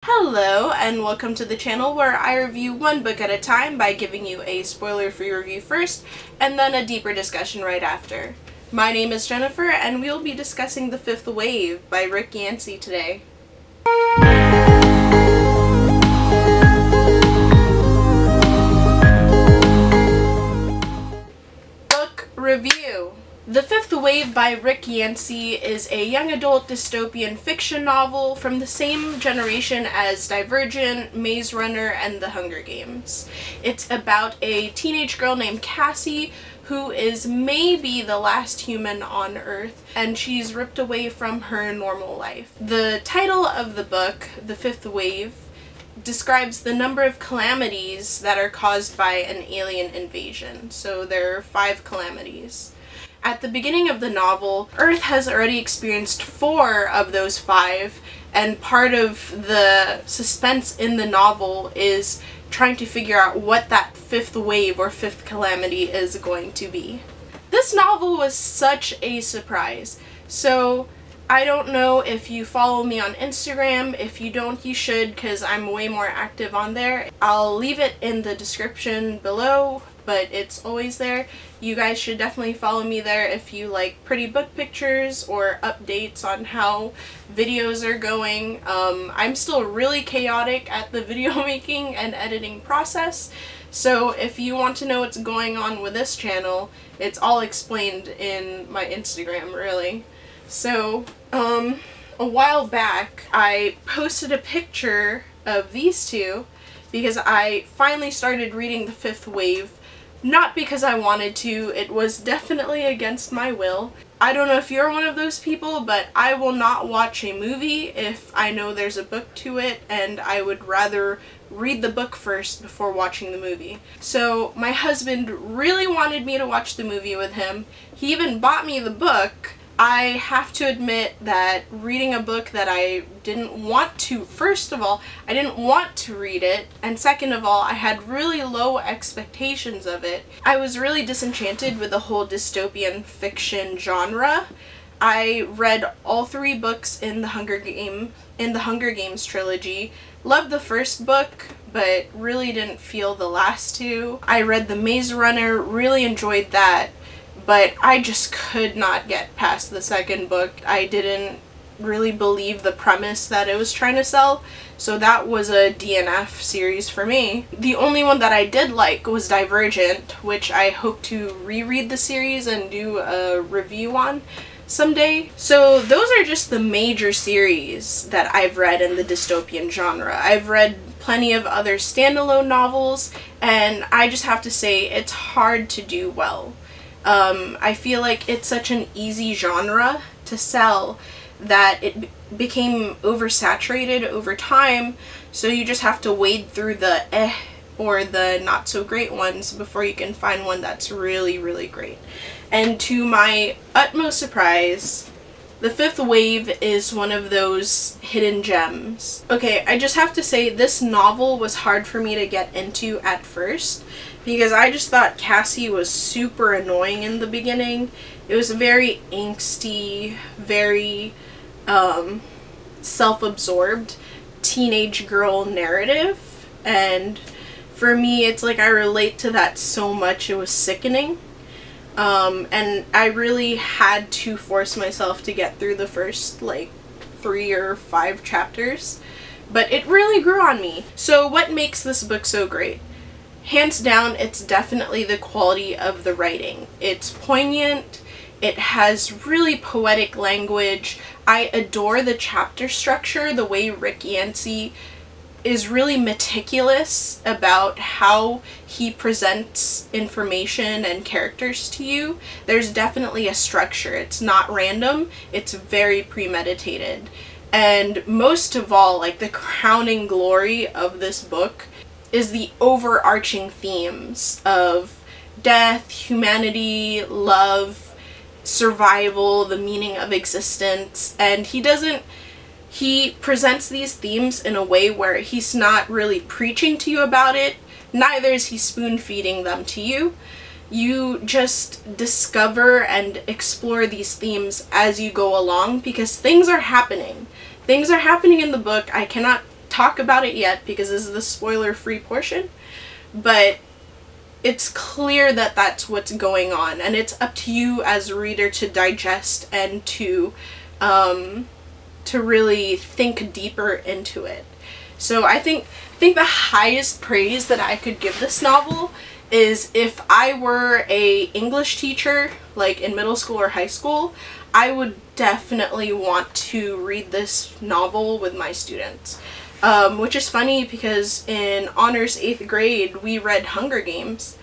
Hello, and welcome to the channel where I review one book at a time by giving you a spoiler-free review first, and then a deeper discussion right after. My name is Jennifer, and we'll be discussing The Fifth Wave by Rick Yancey today. Book review. The Fifth Wave by Rick Yancey is a young adult dystopian fiction novel from the same generation as Divergent, Maze Runner, and The Hunger Games. It's about a teenage girl named Cassie who is maybe the last human on Earth, and she's ripped away from her normal life. The title of the book, The Fifth Wave, describes the number of calamities that are caused by an alien invasion. So there are 5 calamities. At the beginning of the novel, Earth has already experienced 4 of those 5, and part of the suspense in the novel is trying to figure out what that 5th wave or 5th calamity is going to be. This novel was such a surprise. So I don't know if you follow me on Instagram. If you don't, you should, because I'm way more active on there. I'll leave it in the description below, but it's always there. You guys should definitely follow me there if you like pretty book pictures or updates on how videos are going. I'm still really chaotic at the video making and editing process, so if you want to know what's going on with this channel, it's all explained in my Instagram, really. So, a while back, I posted a picture of these two because I finally started reading The Fifth Wave. Not because I wanted to, it was definitely against my will. I don't know if you're one of those people, but I will not watch a movie if I know there's a book to it, and I would rather read the book first before watching the movie. So my husband really wanted me to watch the movie with him. He even bought me the book. I have to admit that reading a book that I didn't want to, first of all, I didn't want to read it, and second of all, I had really low expectations of it. I was really disenchanted with the whole dystopian fiction genre. I read all 3 books in the Hunger Games trilogy. Loved the first book, but really didn't feel the last 2. I read The Maze Runner, really enjoyed that. But I just could not get past the second book. I didn't really believe the premise that it was trying to sell, so that was a DNF series for me. The only one that I did like was Divergent, which I hope to reread the series and do a review on someday. So those are just the major series that I've read in the dystopian genre. I've read plenty of other standalone novels, and I just have to say it's hard to do well. I feel like it's such an easy genre to sell that it became oversaturated over time, so you just have to wade through the or the not so great ones before you can find one that's really, really great. And to my utmost surprise, The Fifth Wave is one of those hidden gems. Okay, I just have to say this novel was hard for me to get into at first because I just thought Cassie was super annoying in the beginning. It was a very angsty, very self-absorbed teenage girl narrative, and for me it's like I relate to that so much it was sickening. And I really had to force myself to get through the first, 3 or 5 chapters. But it really grew on me. So what makes this book so great? Hands down, it's definitely the quality of the writing. It's poignant. It has really poetic language. I adore the chapter structure, the way Rick Yancey is really meticulous about how he presents information and characters to you. There's definitely a structure. It's not random. It's very premeditated. And most of all, the crowning glory of this book is the overarching themes of death, humanity, love, survival, the meaning of existence. And he presents these themes in a way where he's not really preaching to you about it, neither is he spoon-feeding them to you. You just discover and explore these themes as you go along because things are happening. Things are happening in the book. I cannot talk about it yet because this is the spoiler-free portion, but it's clear that that's what's going on, and it's up to you as a reader to digest and to really think deeper into it. So I think the highest praise that I could give this novel is if I were a English teacher, like in middle school or high school, I would definitely want to read this novel with my students. Which is funny because in honors 8th grade, we read Hunger Games.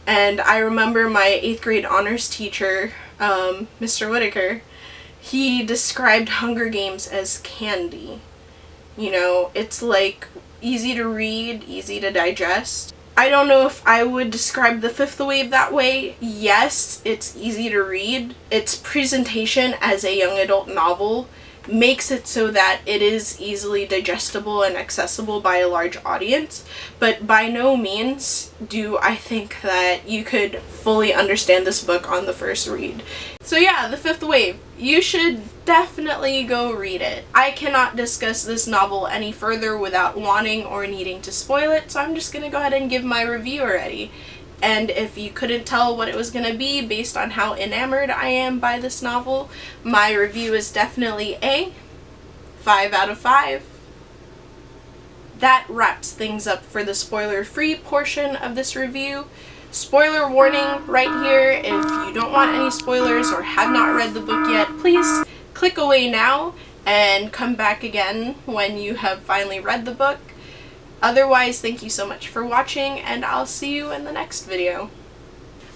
And I remember my 8th grade honors teacher, Mr. Whitaker, he described Hunger Games as candy. You know, it's like easy to read, easy to digest. I don't know if I would describe The Fifth Wave that way. Yes, it's easy to read. Its presentation as a young adult novel makes it so that it is easily digestible and accessible by a large audience, but by no means do I think that you could fully understand this book on the first read. So yeah, The Fifth Wave. You should definitely go read it. I cannot discuss this novel any further without wanting or needing to spoil it, so I'm just gonna go ahead and give my review already. And if you couldn't tell what it was going to be based on how enamored I am by this novel, my review is definitely a 5 out of 5. That wraps things up for the spoiler-free portion of this review. Spoiler warning right here. If you don't want any spoilers or have not read the book yet, please click away now and come back again when you have finally read the book. Otherwise, thank you so much for watching, and I'll see you in the next video.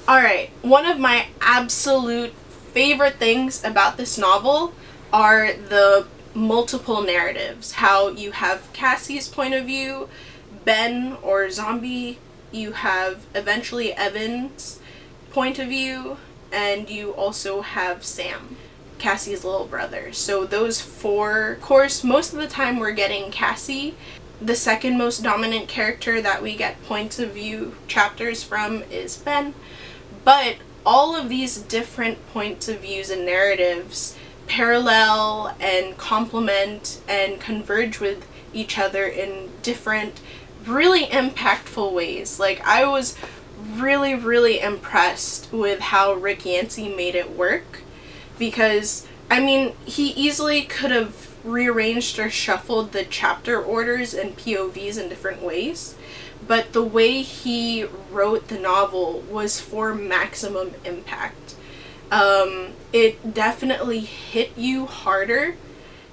Alright, one of my absolute favorite things about this novel are the multiple narratives. How you have Cassie's point of view, Ben or Zombie, you have eventually Evan's point of view, and you also have Sam, Cassie's little brother. So those four, of course, most of the time we're getting Cassie. The second most dominant character that we get points of view chapters from is Ben, but all of these different points of views and narratives parallel and complement and converge with each other in different, really impactful ways. Like, I was really impressed with how Rick Yancey made it work, because, I mean, he easily could have rearranged or shuffled the chapter orders and POVs in different ways, but the way he wrote the novel was for maximum impact. It definitely hit you harder,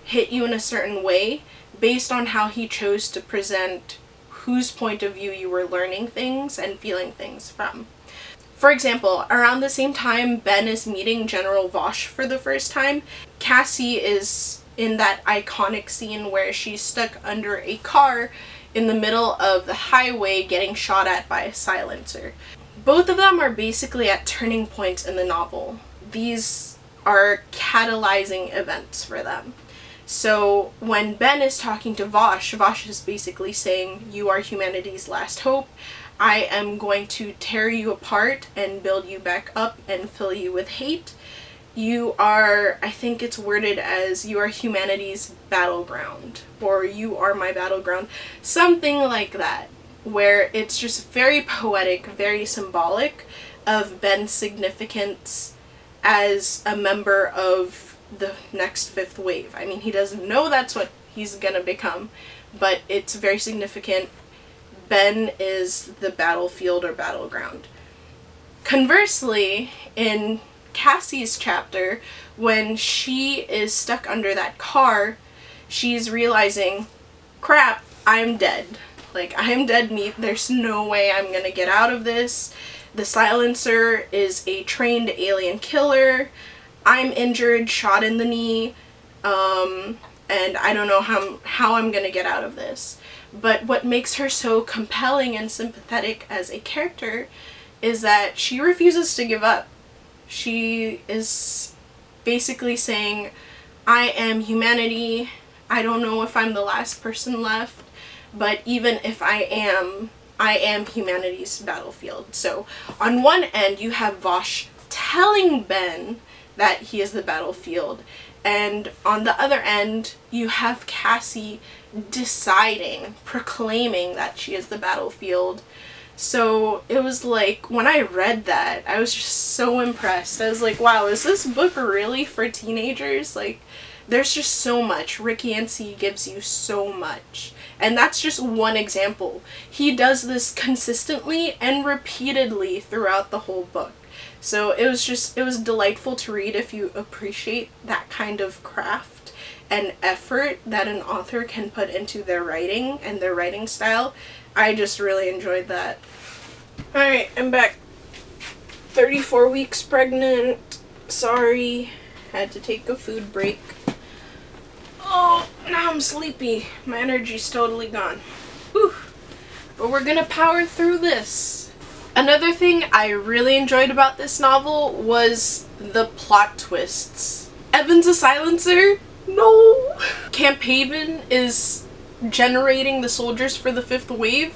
hit you in a certain way, based on how he chose to present whose point of view you were learning things and feeling things from. For example, around the same time Ben is meeting General Vosh for the first time, Cassie is in that iconic scene where she's stuck under a car in the middle of the highway getting shot at by a silencer. Both of them are basically at turning points in the novel. These are catalyzing events for them. So when Ben is talking to Vosh, Vosh is basically saying, "You are humanity's last hope. I am going to tear you apart and build you back up and fill you with hate. You are," I think it's worded as, "you are humanity's battleground," or "you are my battleground," something like that, where it's just very poetic, very symbolic of Ben's significance as a member of the next fifth wave. I mean, he doesn't know that's what he's gonna become, but it's very significant. Ben is the battlefield or battleground. Conversely, in Cassie's chapter, when she is stuck under that car, she's realizing, crap, I'm dead. Like, I'm dead meat. There's no way I'm gonna get out of this. The silencer is a trained alien killer. I'm injured, shot in the knee, and I don't know how I'm gonna get out of this. But what makes her so compelling and sympathetic as a character is that she refuses to give up. She is basically saying, I am humanity. I don't know if I'm the last person left, but even if I am humanity's battlefield. So on one end, you have Vosh telling Ben that he is the battlefield, and on the other end, you have Cassie deciding, proclaiming that she is the battlefield. So it was like, when I read that, I was just so impressed. I was like, wow, is this book really for teenagers? Like, there's just so much. Rick Yancey gives you so much. And that's just one example. He does this consistently and repeatedly throughout the whole book. So it was delightful to read if you appreciate that kind of craft and effort that an author can put into their writing and their writing style. I just really enjoyed that. Alright, I'm back. 34 weeks pregnant. Sorry. Had to take a food break. Oh, now I'm sleepy. My energy's totally gone. Whew. But we're gonna power through this. Another thing I really enjoyed about this novel was the plot twists. Evan's a silencer? No! Camp Haven is generating the soldiers for the 5th wave.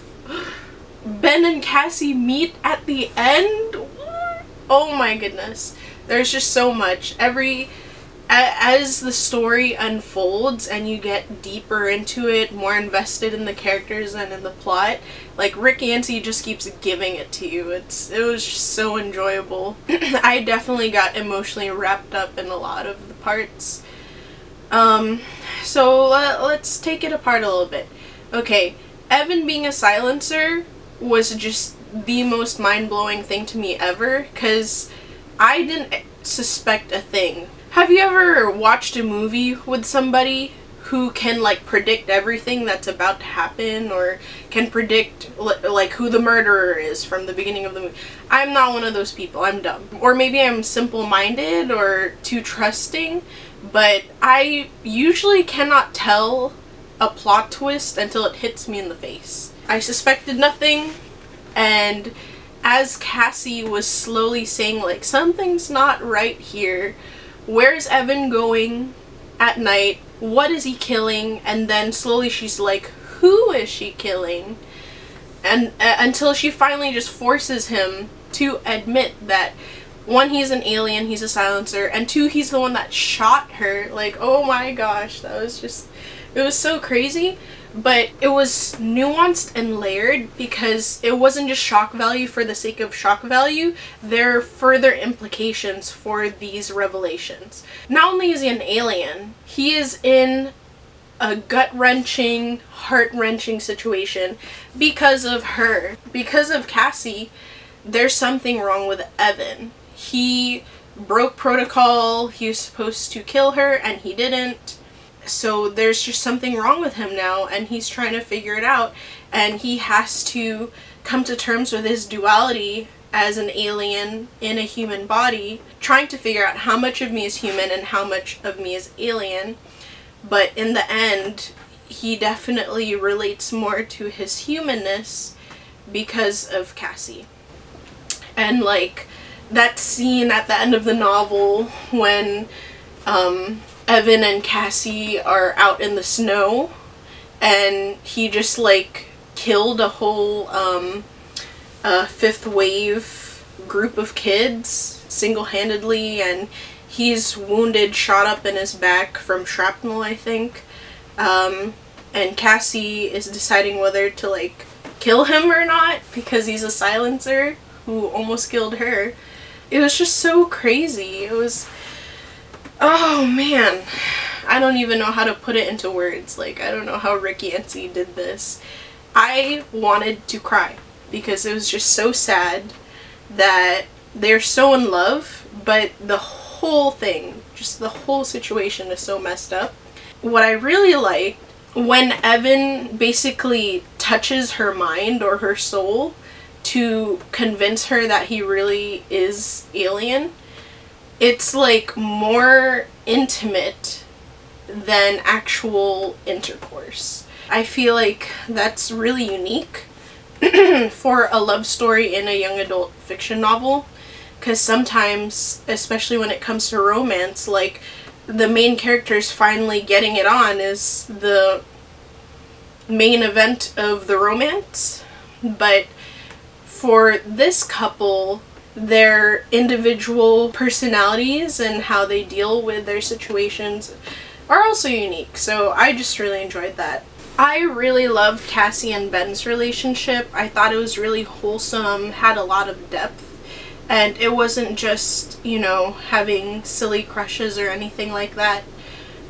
Ben and Cassie meet at the end? What? Oh my goodness. There's just so much. As the story unfolds and you get deeper into it, more invested in the characters and in the plot, like, Rick Yancey just keeps giving it to you. It was just so enjoyable. I definitely got emotionally wrapped up in a lot of the parts. So let's take it apart a little bit. Okay, Evan being a silencer was just the most mind-blowing thing to me ever, because I didn't suspect a thing. Have you ever watched a movie with somebody who can, like, predict everything that's about to happen, or can predict, like, who the murderer is from the beginning of the movie? I'm not one of those people. I'm dumb. Or maybe I'm simple-minded or too trusting, but I usually cannot tell a plot twist until it hits me in the face. I suspected nothing, and as Cassie was slowly saying, like, something's not right here, where's Evan going at night? What is he killing? And then slowly she's like, who is she killing? And until she finally just forces him to admit that, one, he's an alien, he's a silencer, and two, he's the one that shot her. Like, oh my gosh, that was just, it was so crazy. But it was nuanced and layered because it wasn't just shock value for the sake of shock value. There are further implications for these revelations. Not only is he an alien, he is in a gut-wrenching, heart-wrenching situation because of her. Because of Cassie, there's something wrong with Evan. He broke protocol, he was supposed to kill her, and he didn't. So there's just something wrong with him now, and he's trying to figure it out, and he has to come to terms with his duality as an alien in a human body, trying to figure out how much of me is human and how much of me is alien. But in the end, he definitely relates more to his humanness because of Cassie. And, like, that scene at the end of the novel when Evan and Cassie are out in the snow, and he just, like, killed a whole 5th wave group of kids single-handedly, and he's wounded, shot up in his back from shrapnel, I think. And Cassie is deciding whether to, like, kill him or not because he's a silencer who almost killed her. It was just so crazy. It was, oh man, I don't even know how to put it into words. Like, I don't know how Rick Yancey did this. I wanted to cry because it was just so sad that they're so in love, but the whole thing, just the whole situation is so messed up. What I really liked, when Evan basically touches her mind or her soul to convince her that he really is alien, it's like more intimate than actual intercourse. I feel like that's really unique for a love story in a young adult fiction novel, because sometimes, especially when it comes to romance, like, the main characters finally getting it on is the main event of the romance. But for this couple, their individual personalities and how they deal with their situations are also unique, so I just really enjoyed that. I really loved Cassie and Ben's relationship. I thought it was really wholesome, had a lot of depth, and it wasn't just, you know, having silly crushes or anything like that.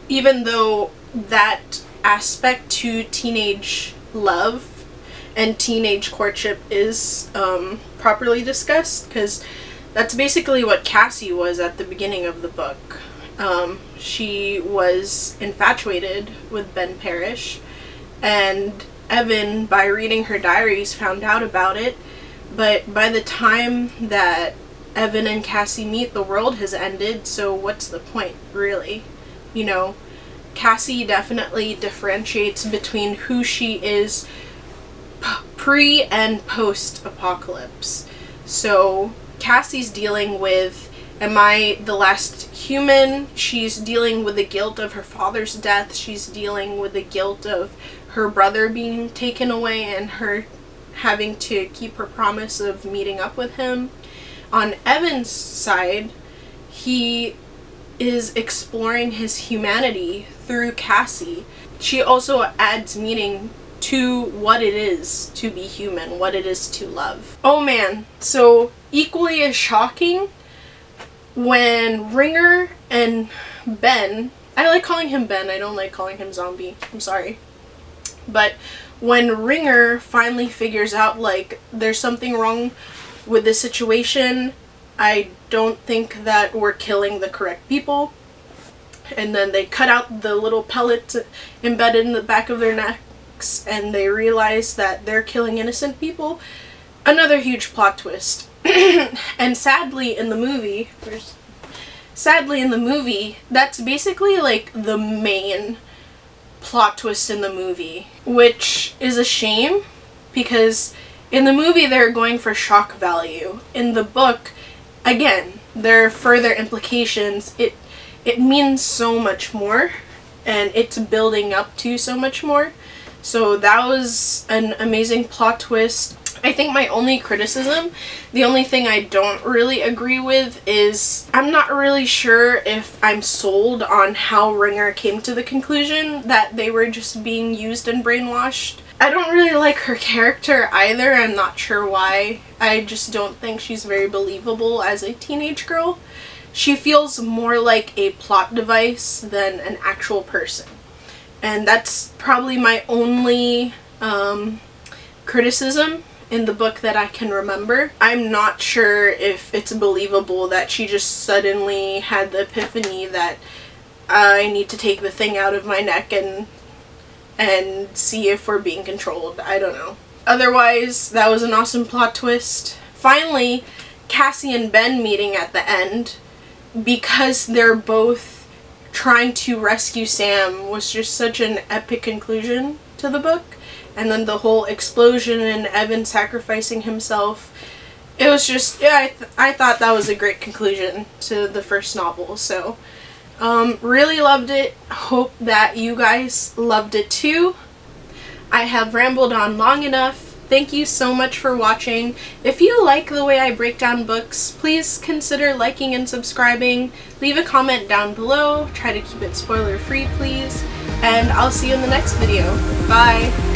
Even though that aspect to teenage love and teenage courtship is properly discussed, because that's basically what Cassie was at the beginning of the book. She was infatuated with Ben Parrish, and Evan, by reading her diaries, found out about it. But by the time that Evan and Cassie meet, the world has ended, so what's the point, really? You know, Cassie definitely differentiates between who she is pre and post-apocalypse. So Cassie's dealing with, am I the last human? She's dealing with the guilt of her father's death. She's dealing with the guilt of her brother being taken away and her having to keep her promise of meeting up with him. On Evan's side, he is exploring his humanity through Cassie. She also adds meaning to what it is to be human, what it is to love. Oh man, so equally as shocking when Ringer and Ben, I like calling him Ben, I don't like calling him Zombie, I'm sorry. But when Ringer finally figures out, like, there's something wrong with this situation, I don't think that we're killing the correct people, and then they cut out the little pellets embedded in the back of their necks, and they realize that they're killing innocent people. Another huge plot twist. And sadly in the movie, that's basically like the main plot twist in the movie, which is a shame, because in the movie they're going for shock value. In the book, again, there are further implications. It means so much more, and it's building up to so much more. So that was an amazing plot twist. I think my only criticism, the only thing I don't really agree with, is I'm not really sure if I'm sold on how Ringer came to the conclusion that they were just being used and brainwashed. I don't really like her character either. I'm not sure why. I just don't think she's very believable as a teenage girl. She feels more like a plot device than an actual person. And that's probably my only criticism in the book that I can remember. I'm not sure if it's believable that she just suddenly had the epiphany that I need to take the thing out of my neck and see if we're being controlled. I don't know. Otherwise, that was an awesome plot twist. Finally, Cassie and Ben meeting at the end, because they're both trying to rescue Sam, was just such an epic conclusion to the book. And then the whole explosion and Evan sacrificing himself. It was just, yeah, I thought that was a great conclusion to the first novel. So, really loved it. Hope that you guys loved it too. I have rambled on long enough. Thank you so much for watching. If you like the way I break down books, please consider liking and subscribing. Leave a comment down below. Try to keep it spoiler free, please. And I'll see you in the next video. Bye!